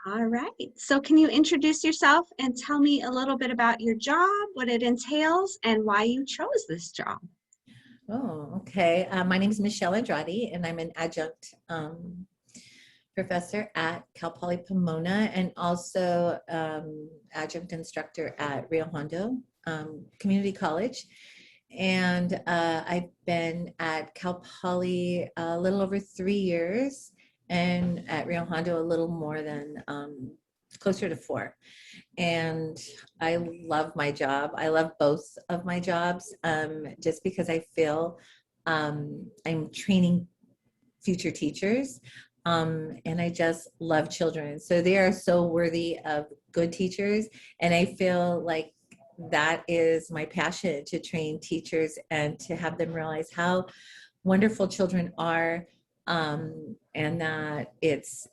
All right. So can you introduce yourself and tell me a little bit about your job, what it entails, and why you chose this job? Oh, okay. My name is Miachelle Andrade, and I'm an adjunct professor at Cal Poly Pomona and also adjunct instructor at Rio Hondo Community College. And I've been at Cal Poly a little over 3 years, and at Rio Hondo a little more than closer to 4. And I love my job. I love both of my jobs just because I feel I'm training future teachers and I just love children. So they are so worthy of good teachers. And I feel like that is my passion, to train teachers and to have them realize how wonderful children are, and that it's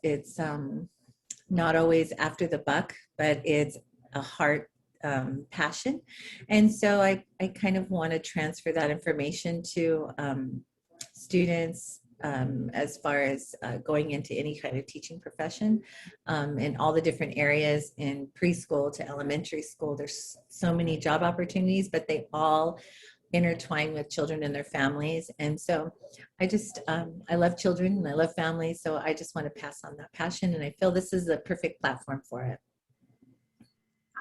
not always after the buck, but it's a heart passion. And so I kind of want to transfer that information to students as far as going into any kind of teaching profession in all the different areas, in preschool to elementary school. There's so many job opportunities, but they all intertwine with children and their families. And so I love children and I love families. So I just want to pass on that passion. And I feel this is the perfect platform for it.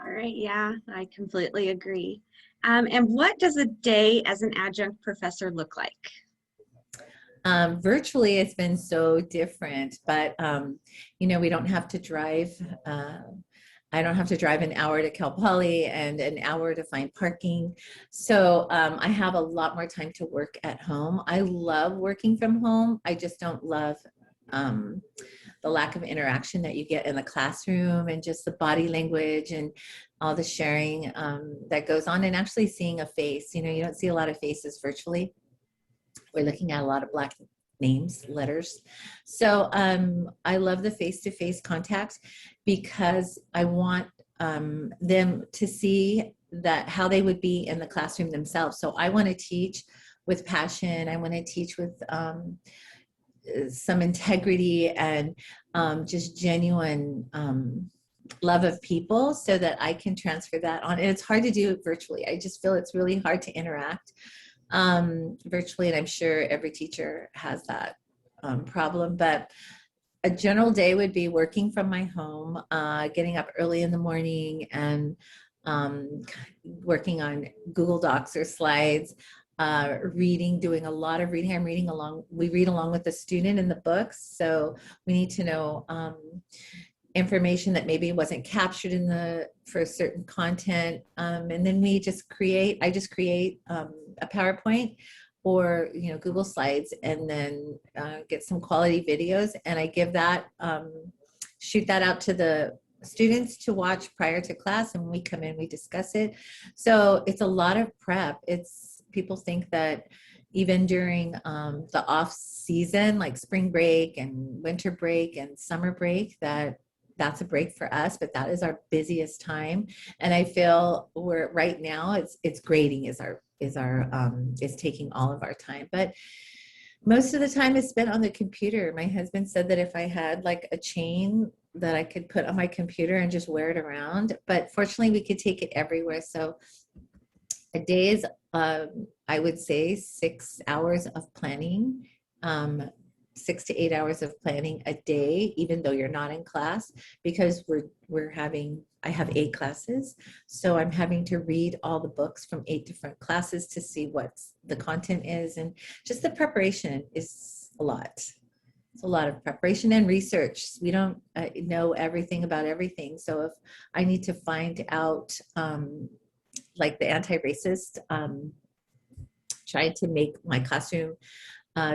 All right. Yeah, I completely agree. And what does a day as an adjunct professor look like? Virtually, it's been so different, but we don't have to drive. I don't have to drive an hour to Cal Poly and an hour to find parking. So I have a lot more time to work at home. I love working from home. I just don't love the lack of interaction that you get in the classroom, and just the body language and all the sharing that goes on, and actually seeing a face. You don't see a lot of faces virtually. We're looking at a lot of Black names, letters. So I love the face-to-face contact because I want them to see that how they would be in the classroom themselves. So I want to teach with passion. I want to teach with some integrity and just genuine love of people, so that I can transfer that on. And it's hard to do it virtually. I just feel it's really hard to interact virtually, and I'm sure every teacher has that problem. But a general day would be working from my home, getting up early in the morning and working on Google Docs or slides, reading, doing a lot of reading. We read along with the student in the books, so we need to know information that maybe wasn't captured for certain content, and then I just create a PowerPoint or Google Slides, and then get some quality videos, and I give that shoot that out to the students to watch prior to class, and when we come in we discuss it. So it's a lot of prep. People think that even during the off season, like spring break and winter break and summer break, that's a break for us, but that is our busiest time. And I feel right now it's grading is taking all of our time. But most of the time is spent on the computer. My husband said that if I had like a chain that I could put on my computer and just wear it around, but fortunately we could take it everywhere. So a day is, I would say, 6 hours of planning, 6 to 8 hours of planning a day, even though you're not in class, because I have 8 classes. So I'm having to read all the books from 8 different classes to see what the content is. And just the preparation is a lot. It's a lot of preparation and research. We don't know everything about everything. So if I need to find out, like the anti-racist, trying to make my classroom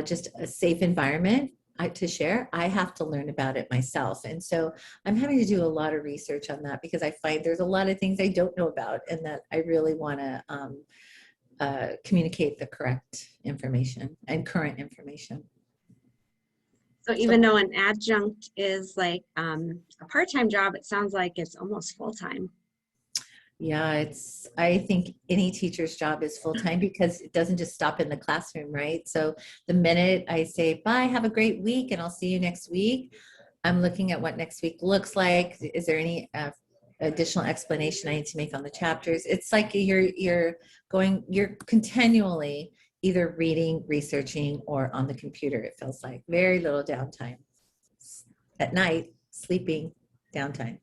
just a safe environment to share, I have to learn about it myself. And so I'm having to do a lot of research on that, because I find there's a lot of things I don't know about, and that I really want to communicate the correct information and current information. So even though an adjunct is like a part-time job, it sounds like it's almost full-time. Yeah, I think any teacher's job is full-time, because it doesn't just stop in the classroom, right? So the minute I say, bye, have a great week, and I'll see you next week, I'm looking at what next week looks like. Is there any additional explanation I need to make on the chapters? It's like you're continually either reading, researching, or on the computer. It feels like very little downtime. At night, sleeping, downtime.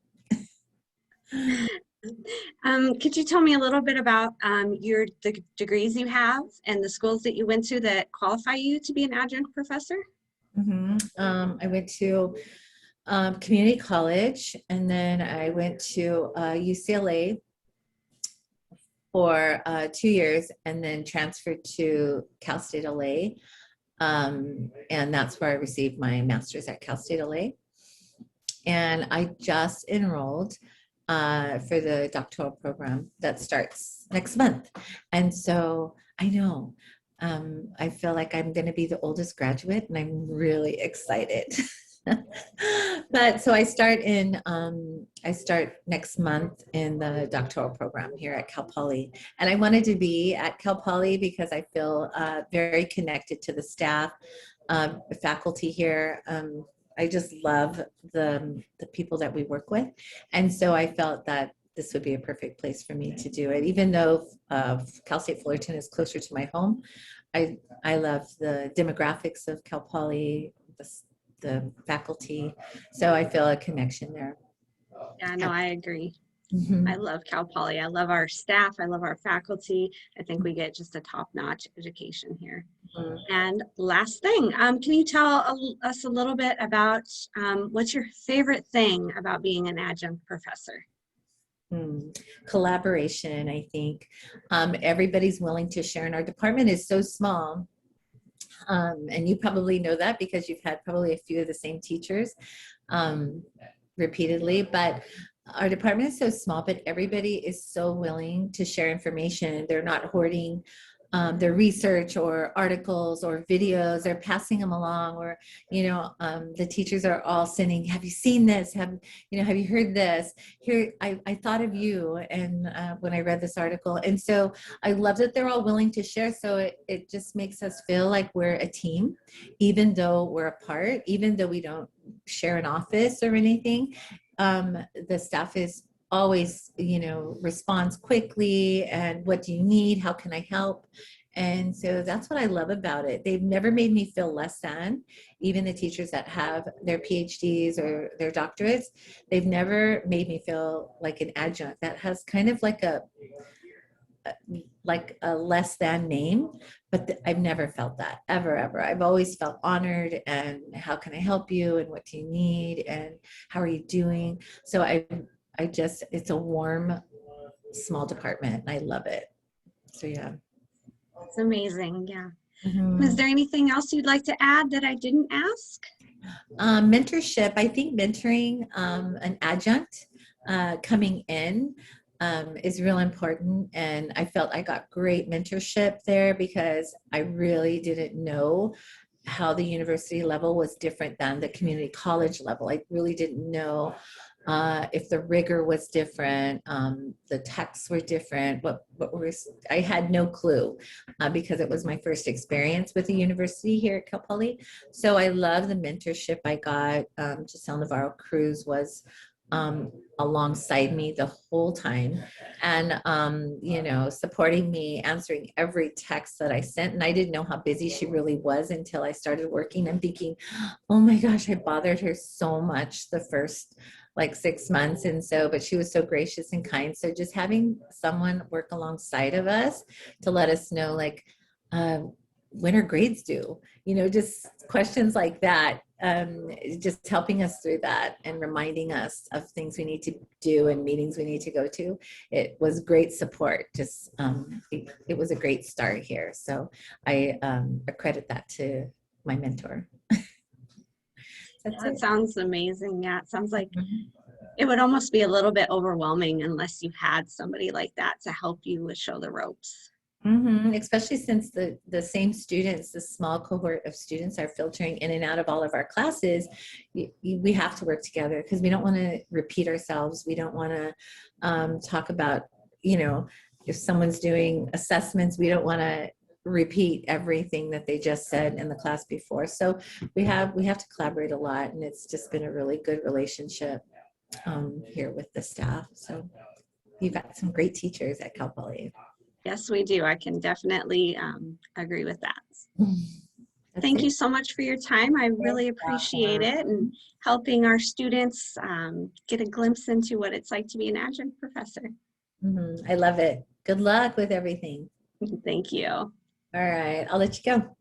Could you tell me a little bit about the degrees you have and the schools that you went to that qualify you to be an adjunct professor? I went to community college, and then I went to UCLA for 2 years, and then transferred to Cal State LA. And that's where I received my master's at Cal State LA. And I just enrolled for the doctoral program that starts next month. And so I know, I feel like I'm going to be the oldest graduate, and I'm really excited. But so I start next month in the doctoral program here at Cal Poly. And I wanted to be at Cal Poly because I feel very connected to the staff, faculty here. I just love the people that we work with. And so I felt that this would be a perfect place for me to do it. Even though Cal State Fullerton is closer to my home, I love the demographics of Cal Poly, the faculty. So I feel a connection there. Yeah, no, I agree. Mhm. I love Cal Poly. I love our staff. I love our faculty. I think we get just a top-notch education here. Mhm. And last thing, can you tell us a little bit about what's your favorite thing about being an adjunct professor? Collaboration, I think. Everybody's willing to share, and our department is so small. And you probably know that because you've had probably a few of the same teachers repeatedly, but our department is so small, but everybody is so willing to share information. They're not hoarding their research or articles or videos. They're passing them along, or the teachers are all sending, have you seen this, have you heard this, here I thought of you, and when I read this article. And so I love that they're all willing to share. So it just makes us feel like we're a team, even though we're apart, even though we don't share an office or anything. The staff is always, responds quickly, and what do you need? How can I help? And so that's what I love about it. They've never made me feel less than. Even the teachers that have their PhDs or their doctorates, they've never made me feel like an adjunct that has kind of like a less than name, but I've never felt that ever. I've always felt honored, and how can I help you, and what do you need, and how are you doing? So it's a warm, small department, and I love it. So yeah. It's amazing. Yeah. Mhm. Is there anything else you'd like to add that I didn't ask? Mentorship. I think mentoring an adjunct coming in is real important. And I felt I got great mentorship there because I really didn't know how the university level was different than the community college level. I really didn't know if the rigor was different, the texts were different, I had no clue because it was my first experience with the university here at Cal Poly. So I love the mentorship I got. Giselle Navarro-Cruz was alongside me the whole time, and supporting me, answering every text that I sent. And I didn't know how busy she really was until I started working. I'm thinking, oh my gosh, I bothered her so much the first 6 months. And so, but she was so gracious and kind. So just having someone work alongside of us to let us know, when are grades due, just questions like that, just helping us through that and reminding us of things we need to do and meetings we need to go to. It was great support. Just it was a great start here. So I accredit that to my mentor. That sounds amazing. Yeah, it sounds like it would almost be a little bit overwhelming unless you had somebody like that to help you show the ropes. Especially since the same students, the small cohort of students are filtering in and out of all of our classes, we have to work together because we don't want to repeat ourselves. We don't want to talk about, if someone's doing assessments, we don't want to repeat everything that they just said in the class before. So we have to collaborate a lot, and it's just been a really good relationship here with the staff. So you've got some great teachers at Cal Poly. Yes, we do. I can definitely agree with that. That's Thank it. you so much for your time. I really appreciate it, and helping our students get a glimpse into what it's like to be an adjunct professor. I love it. Good luck with everything. Thank you. All right, I'll let you go.